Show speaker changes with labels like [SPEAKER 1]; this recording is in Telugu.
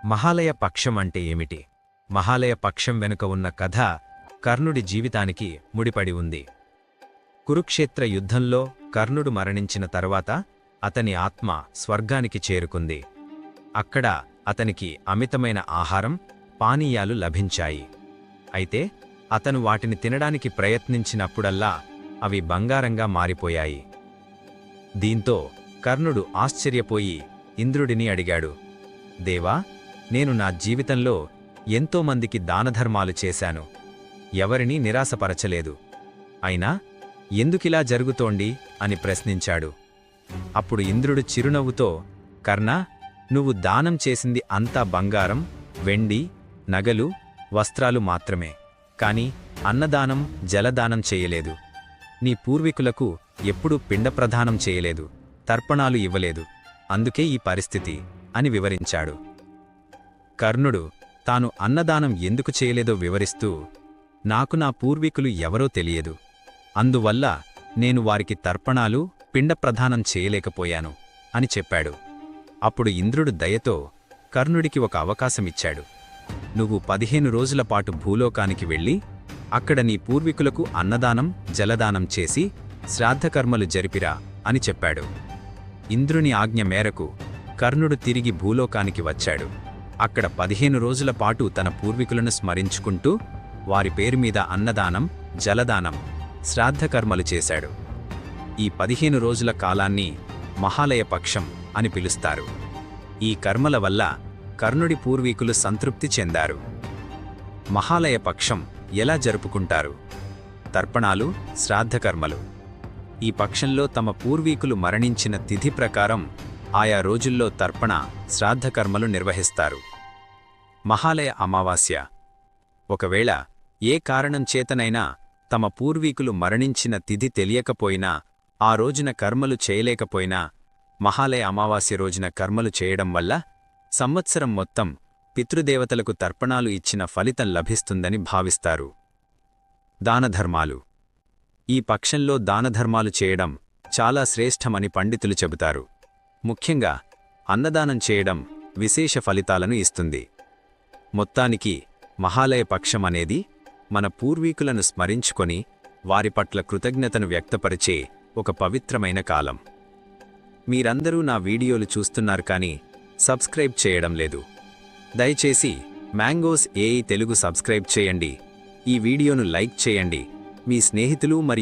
[SPEAKER 1] మహాలయ పక్షం అంటే ఏమిటి? మహాలయ పక్షం వెనుక ఉన్న కథ కర్ణుడి జీవితానికి ముడిపడి ఉంది. కురుక్షేత్ర యుద్ధంలో కర్ణుడు మరణించిన తరువాత అతని ఆత్మ స్వర్గానికి చేరుకుంది. అక్కడ అతనికి అమితమైన ఆహారం, పానీయాలు లభించాయి. అయితే అతను వాటిని తినడానికి ప్రయత్నించినప్పుడల్లా అవి బంగారంగా మారిపోయాయి. దీంతో కర్ణుడు ఆశ్చర్యపోయి ఇంద్రుడిని అడిగాడు, దేవా, నేను నా జీవితంలో ఎంతోమందికి దానధర్మాలు చేశాను, ఎవరినీ నిరాశపరచలేదు. అయినా ఎందుకిలా జరుగుతోంది అని ప్రశ్నించాడు. అప్పుడు ఇంద్రుడు చిరునవ్వుతో, కర్ణా, నువ్వు దానం చేసింది అంతా బంగారం, వెండి, నగలు, వస్త్రాలు మాత్రమే. కాని అన్నదానం, జలదానం చేయలేదు. నీ పూర్వీకులకు ఎప్పుడూ పిండప్రదానం చేయలేదు, తర్పణాలు ఇవ్వలేదు. అందుకే ఈ పరిస్థితి అని వివరించాడు. కర్ణుడు తాను అన్నదానం ఎందుకు చేయలేదో వివరిస్తూ, నాకు నా పూర్వీకులు ఎవరో తెలియదు, అందువల్ల నేను వారికి తర్పణాలు, పిండప్రదానం చేయలేకపోయాను అని చెప్పాడు. అప్పుడు ఇంద్రుడు దయతో కర్ణుడికి ఒక అవకాశమిచ్చాడు. నువ్వు 15 రోజుల పాటు భూలోకానికి వెళ్ళి అక్కడ నీ పూర్వీకులకు అన్నదానం, జలదానం చేసి శ్రాద్ధకర్మలు జరిపిరా అని చెప్పాడు. ఇంద్రుని ఆజ్ఞ మేరకు కర్ణుడు తిరిగి భూలోకానికి వచ్చాడు. అక్కడ 15 రోజుల పాటు తన పూర్వీకులను స్మరించుకుంటూ వారి పేరుమీద అన్నదానం, జలదానం, శ్రాద్ధకర్మలు చేశాడు. ఈ 15 రోజుల కాలాన్ని మహాలయ పక్షం అని పిలుస్తారు. ఈ కర్మల వల్ల కర్ణుడి పూర్వీకులు సంతృప్తి చెందారు. మహాలయ పక్షం ఎలా జరుపుకుంటారు? తర్పణాలు, శ్రాద్ధకర్మలు. ఈ పక్షంలో తమ పూర్వీకులు మరణించిన తిథి ప్రకారం ఆయా రోజుల్లో తర్పణ, శ్రాద్ధకర్మలు నిర్వహిస్తారు. మహాలయ అమావాస్య. ఒకవేళ ఏ కారణం చేతనైనా తమ పూర్వీకులు మరణించిన తిథి తెలియకపోయినా, ఆ రోజున కర్మలు చేయలేకపోయినా, మహాలయ అమావాస్య రోజున కర్మలు చేయడం వల్ల సంవత్సరం మొత్తం పితృదేవతలకు తర్పణాలు ఇచ్చిన ఫలితం లభిస్తుందని భావిస్తారు. దానధర్మాలు. ఈ పక్షంలో దానధర్మాలు చేయడం చాలా శ్రేష్టమని పండితులు చెబుతారు. ముఖ్యంగా అన్నదానం చేయడం విశేష ఫలితాలను ఇస్తుంది. మొత్తానికి మహాలయ పక్షం అనేది మన పూర్వీకులను స్మరించుకొని వారి పట్ల కృతజ్ఞతను వ్యక్తపరిచే ఒక పవిత్రమైన కాలం. మీరందరూ నా వీడియోలు చూస్తున్నారు కానీ సబ్స్క్రైబ్ చేయడం లేదు. దయచేసి మ్యాంగోస్ ఏఐ తెలుగు సబ్స్క్రైబ్ చేయండి. ఈ వీడియోను లైక్ చేయండి. మీ స్నేహితులు మరియు